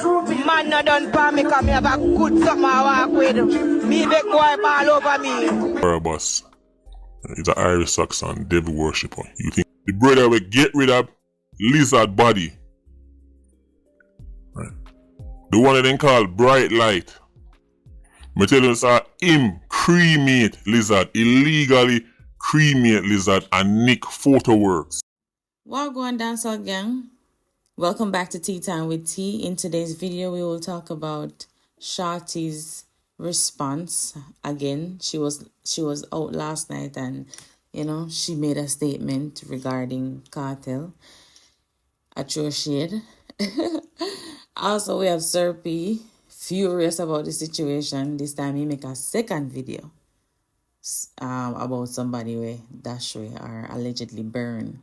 Man not done for me because me have a good something I walk with. Me big boy all over me. Barabbas is an Irish Saxon devil worshipper. You think the brother will get rid of lizard body? Right. The one that then called bright light. Me tell you, sir, him cremate lizard, illegally cremate lizard and nick photo works. Wagwan dancehall gang. Welcome back to Tea Time with Tea. In today's video, we will talk about Shawty's response. Again, she was out last night and, she made a statement regarding Cartel. A true shade. Also, we have Sir P, furious about the situation. This time, he make a second video about somebody where dash way or allegedly burn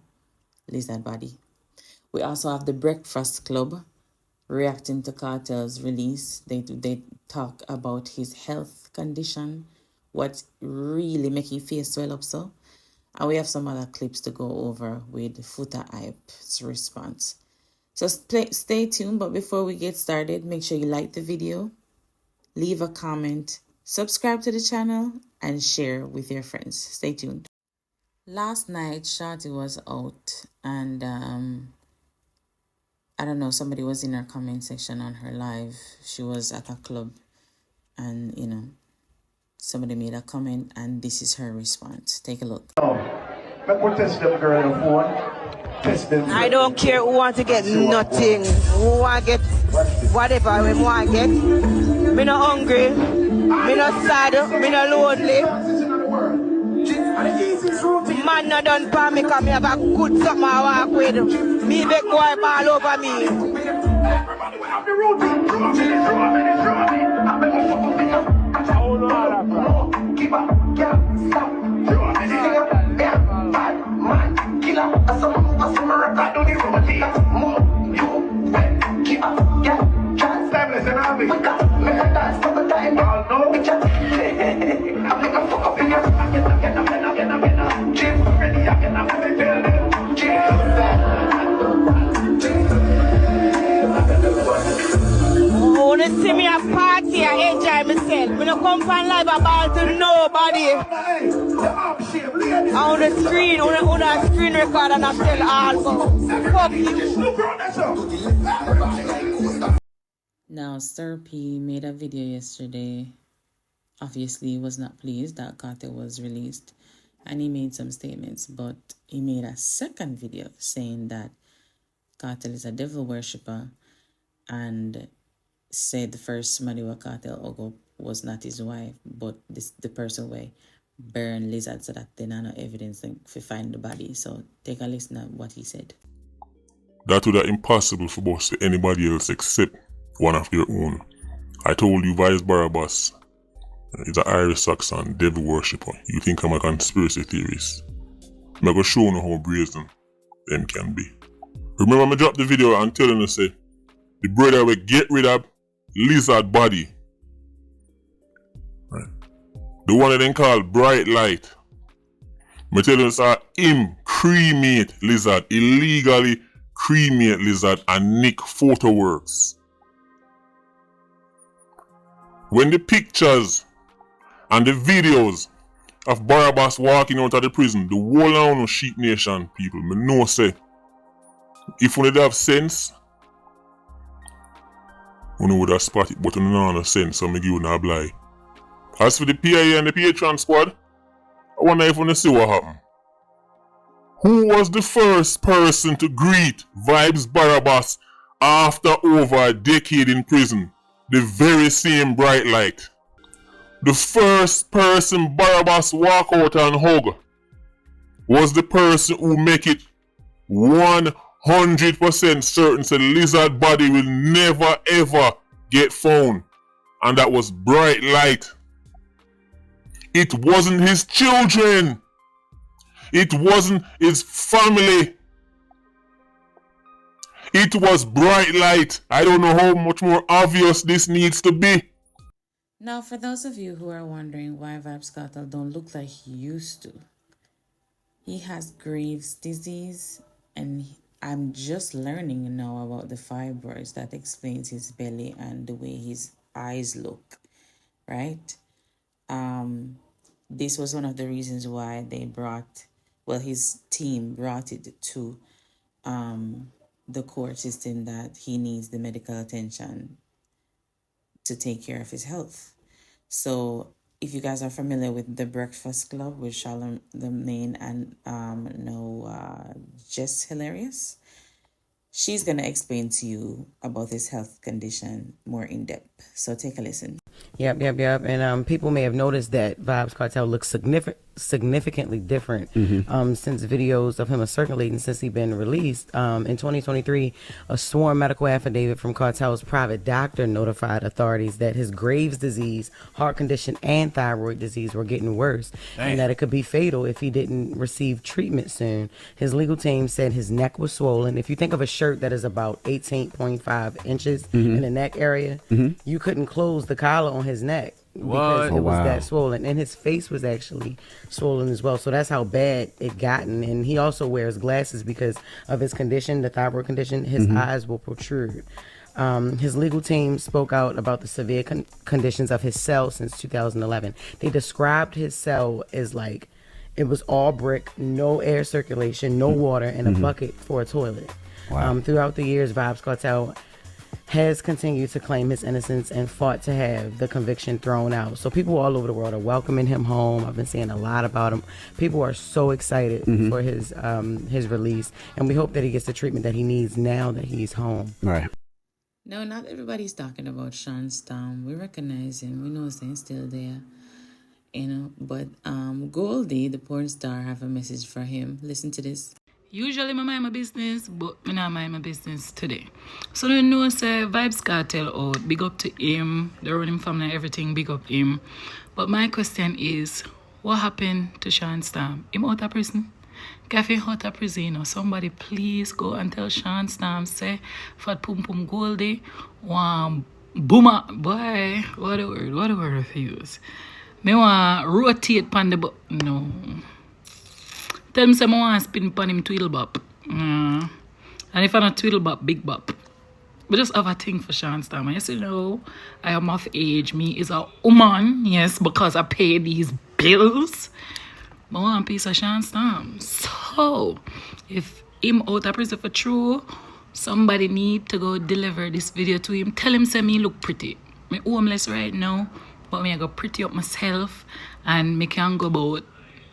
lizard body. We also have the Breakfast Club reacting to Cartel's release. They talk about his health condition, what really make his face swell up so. And we have some other clips to go over with Footer Hype's response. So stay tuned, but before we get started, make sure you like the video, leave a comment, subscribe to the channel, and share with your friends. Stay tuned. Last night, Shawty was out and I don't know, somebody was in her comment section on her live. She was at a club and, somebody made a comment and this is her response. Take a look. I don't care who want to get nothing. Who want to get whatever we want to get. Me not hungry. Me not sad. Me not lonely. Man not done for me because me have a good something I walk with. Me big boy all over me. Wanna see me a party and enjoy myself. Me no come from live about to nobody. On the screen, on a screen record and I tell all fuck you. Now, Sir P made a video yesterday. Obviously, he was not pleased that Cartel was released. And he made some statements. But he made a second video saying that Cartel is a devil worshipper. And said the first Madiwa Cartel Ogo was not his wife. But the person where burn lizard so that they have no evidence to find the body. So take a listen at what he said. That would be impossible for both anybody else except one of their own. I told you Vice Barabbas is an Irish Saxon devil worshipper. You think I'm a conspiracy theorist? I'm going to show you how brazen them can be. Remember I dropped the video and telling you say the brother will get rid of lizard body. Right. The one that then called bright light. I tell you sir, him cremate lizard, illegally cremate lizard and nick photo works. When the pictures and the videos of Barabbas walking out of the prison, the whole of Sheep Nation people, me know say, if we have sense, we would have spotted, but we don't have no sense, so me give you no lie. As for the PIA and the Patreon squad, I wonder if we see what happened. Who was the first person to greet Vibes Barabbas after over a decade in prison? The very same bright light. The first person Barabbas walk out and hug was the person who make it 100% certain the lizard body will never ever get found. And that was bright light. It wasn't his children. It wasn't his family. It was bright light. I don't know how much more obvious this needs to be. Now, for those of you who are wondering why Vibes Cartel don't look like he used to, he has Graves' disease and I'm just learning now about the fibroids. That explains his belly and the way his eyes look, right? This was one of the reasons why his team brought it to the court system, that he needs the medical attention to take care of his health. So if you guys are familiar with the Breakfast Club with Charlamagne and Jess Hilarious, she's gonna explain to you about this health condition more in depth. So take a listen. Yep. And people may have noticed that Vybz Kartel looks significantly different since videos of him are circulating since he's been released. In 2023, a sworn medical affidavit from Kartel's private doctor notified authorities that his Graves' disease, heart condition, and thyroid disease were getting worse, and that it could be fatal if he didn't receive treatment soon. His legal team said his neck was swollen. If you think of a shirt that is about 18.5 inches in the neck area, you couldn't close the collar on his neck because it was that swollen, and his face was actually swollen as well. So that's how bad it gotten. And he also wears glasses because of his condition, the thyroid condition. His eyes will protrude. His legal team spoke out about the severe conditions of his cell since 2011. They described his cell as like it was all brick, no air circulation, no water, and a bucket for a toilet. Throughout the years, Vybz Kartel has continued to claim his innocence and fought to have the conviction thrown out. So people all over the world are welcoming him home. I've been seeing a lot about him. People are so excited for his release, and we hope that he gets the treatment that he needs now that he's home. Right. No, not everybody's talking about Sean Storm. We recognize him. We know he's still there, But Goldie, the porn star, have a message for him. Listen to this. Usually I mind my business, but I not mind my business today. So you know, say Vybz Kartel out, big up to him, the running family, everything, big up him. But my question is, what happened to Sean Storm? Him out of prison? Cafe out of prison, or somebody please go and tell Sean Storm, say, Fat Pum Pum Goldie, boomer, boy, what a word of use. Me want rotate pan the no. Tell him say I want to spin upon him twiddle bop. And if I not twiddle bop, big bop. But just have a thing for Sean Storm. Yes, I am of age. Me is a woman. Yes, because I pay these bills. But I want a piece of Sean Storm. So, if him out of prison for true, somebody need to go deliver this video to him. Tell him say me look pretty. Me homeless right now, but me I go pretty up myself, and me can go about.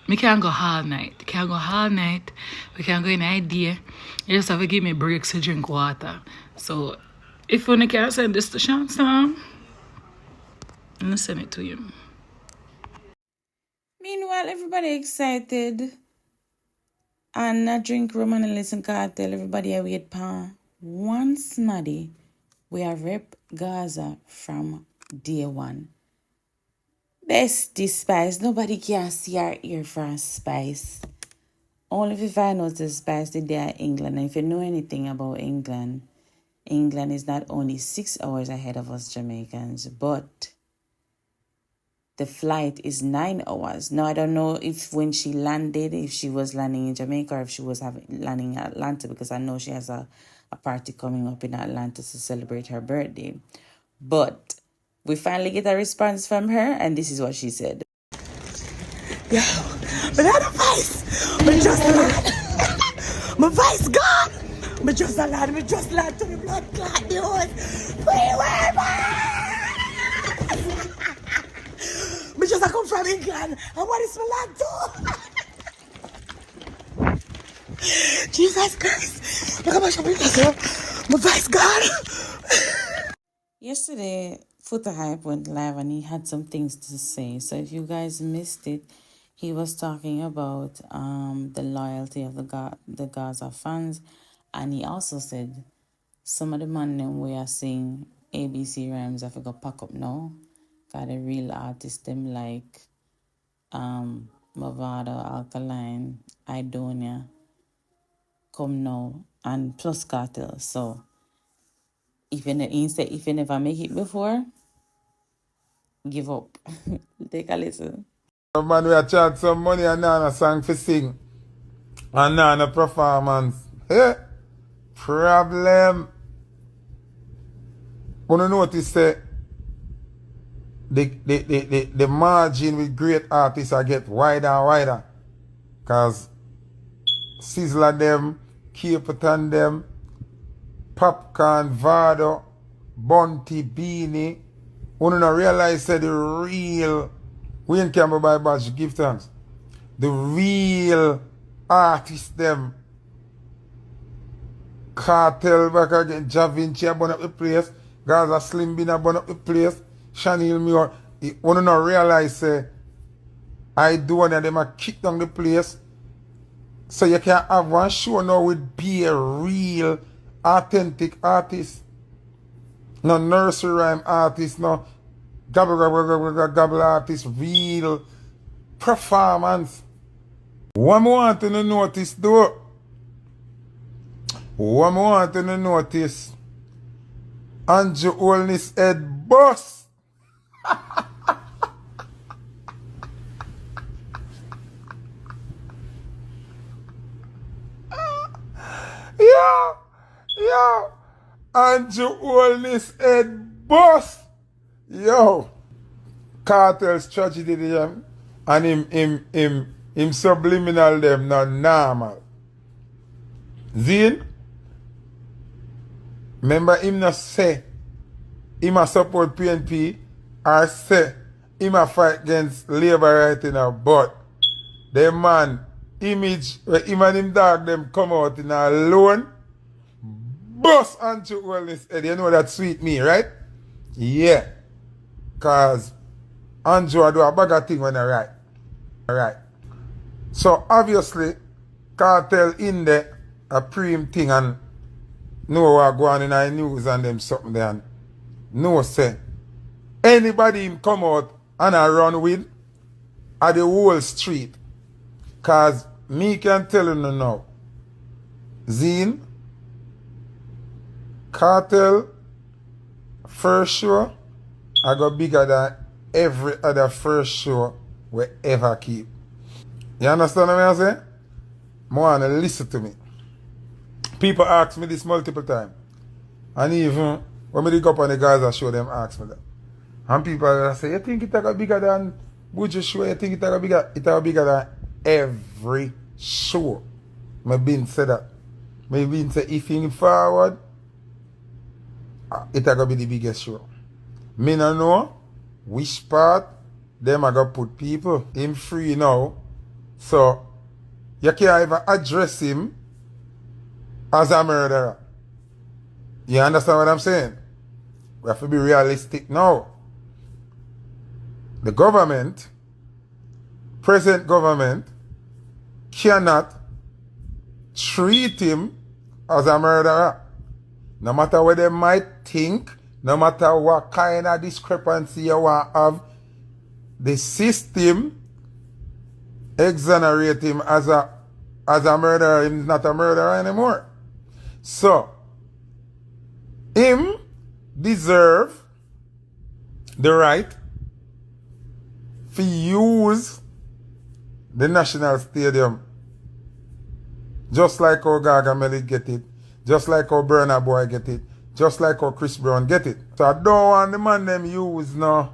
We can't go all night. We can't go all night. We can't go in idea. You just have to give me breaks to drink water. So, if you can send this to Sean Storm, I'm going to send it to him. Meanwhile, everybody excited. And I drink rum and listen Cartel. Everybody I wait for one smaddy. We are rep Gaza from day one. Bestie Spice. Nobody can see our ear from Spice. Only if you find out the Spice the day of England. And if you know anything about England, England is not only 6 hours ahead of us Jamaicans, but the flight is 9 hours. Now, I don't know if when she landed, if she was landing in Jamaica or if she was landing in Atlanta, because I know she has a party coming up in Atlanta to celebrate her birthday. But we finally get a response from her, and this is what she said. Yo, but I have a vice. But just a lad. My vice gone. But just a lad. But just lad to the blood clot, dude. But just I come from England. And what is my lad do? Jesus Christ. Look how much I'm in this. My vice gone. Yesterday, Foota Hype went live and he had some things to say. So if you guys missed it, he was talking about the loyalty of the Gaza fans. And he also said some of the man them we are saying ABC rhymes have to go pack up now. Got a real artist them like Mavado, Alkaline, Idonia, Come Now, and plus Cartel. So if you never make it before, give up. Take a listen. Man, we are charge some money and now a song for sing. And now a performance. Hey? Problem. Wanna notice that the margin with great artists I get wider and wider. Cause Sizzler them, Caperton them, Popcorn, Vado, Bunty, Beanie. Wanna not realize that the real we ain't camera by badge, give thanks. The real artists them. Cartel back again, Javinci burn up the place, Gaza Slim Bin burn up the place, Chanel Muir. You wanna not realize I do one of them a kick down the place. So you can have one show now with be a real authentic artist. No nursery rhyme artist, no gobble artist, real performance. What I want to notice though, what I want to notice, Andrew Holness head boss. Yo, Andrew Holness head boss. Yo, Cartel's tragedy them and him subliminal them not normal. Zin, remember him not say him a support PNP or say him a fight against labor right in a but the man image where him and him dog them come out in a loan bust Andrew Holness head. You know that sweet me, right? Yeah. Cause Andrew do a bag of thing when I write. Alright. So obviously Cartel in there a preem thing and know what go on in the news and them something there and no say anybody him come out and I run with at the whole street. Cause me can tell you now. Zine, Cartel first show I go bigger than every other first show we ever keep. You understand what I'm saying? I want to listen to me. People ask me this multiple times. And even when I go up on the Gaza show, them ask me that. And people say, you think it go bigger than Buju show? You think it go bigger? It go bigger than every show. I been said that. I been say if you forward, it go be the biggest show. Me no know which part them I go put people in free now. So you can't even address him as a murderer. You understand what I'm saying? We have to be realistic now. The government, present government, cannot treat him as a murderer. No matter what they might think, no matter what kind of discrepancy you want to have, the system exonerate him as a murderer. He's not a murderer anymore. So, him deserve the right to use the National Stadium just like how Gaga Melly get it, just like how Burna Boy get it, just like how Chris Brown get it. So I don't want the man them use no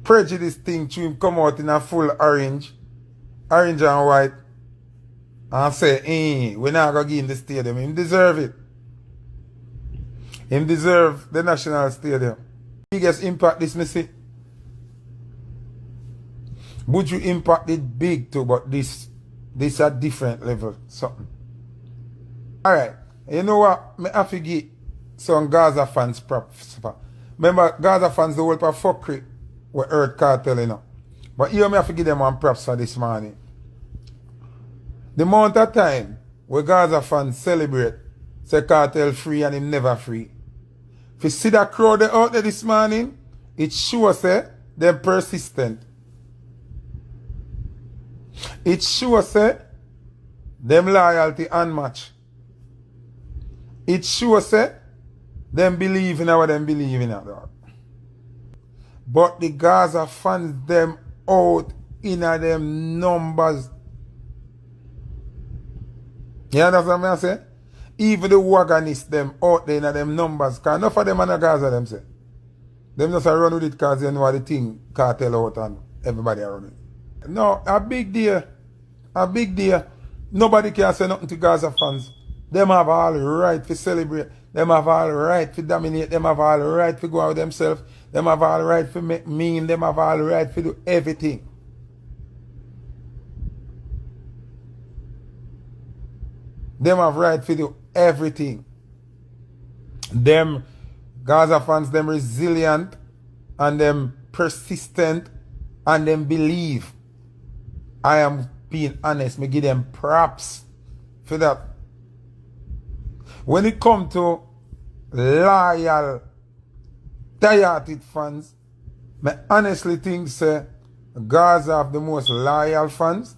prejudice thing to him come out in a full orange and white, and say, we're not going to give him the stadium. Him deserve it. Him deserve the National Stadium. Biggest impact this me see. Buju impacted big too, but this a different level. Something. Alright. You know what? I have to give some Gaza fans props. Remember, Gaza fans the whole part fuckery with Earth Cartel, you know. But here I have to give them one props for this morning. The amount of time where Gaza fans celebrate say Cartel free and him never free. If you see that crowd out there this morning, it shows they're persistent. It shows them loyalty unmatched. It shows them believe in what them believe in. But the Gaza fans them out in them numbers. You understand what I'm saying? Even the wagonists them out there in them numbers, because enough of them and the Gaza them say. Them just a run with it because they know the thing cartel out and everybody are running. No, a big deal. A big deal. Nobody can say nothing to Gaza fans. Them have all right to celebrate. Them have all right to dominate. Them have all right to go out themselves. Them have all right to make mean. Them have all right to do everything. Them have right to do everything. Them Gaza fans, them resilient and them persistent and them believe. I am being honest, me give them props for that. When it comes to loyal, diehard fans, I honestly think say Gaza have the most loyal fans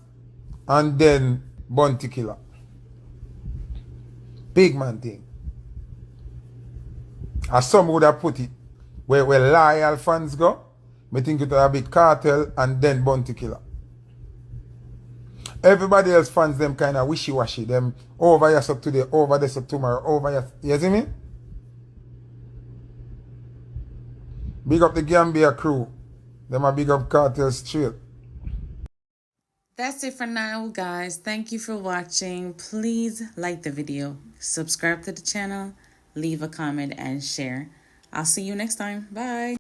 and then Bounty Killer. Big man thing. As some would have put it, where loyal fans go, I think it would be Cartel and then Bounty Killer. Everybody else fans them kind of wishy-washy. Them over yes up today, over this up tomorrow, over yes. You see me? Big up the Gambia crew. Them a big up Cartel straight. That's it for now, guys. Thank you for watching. Please like the video, subscribe to the channel, leave a comment, and share. I'll see you next time. Bye.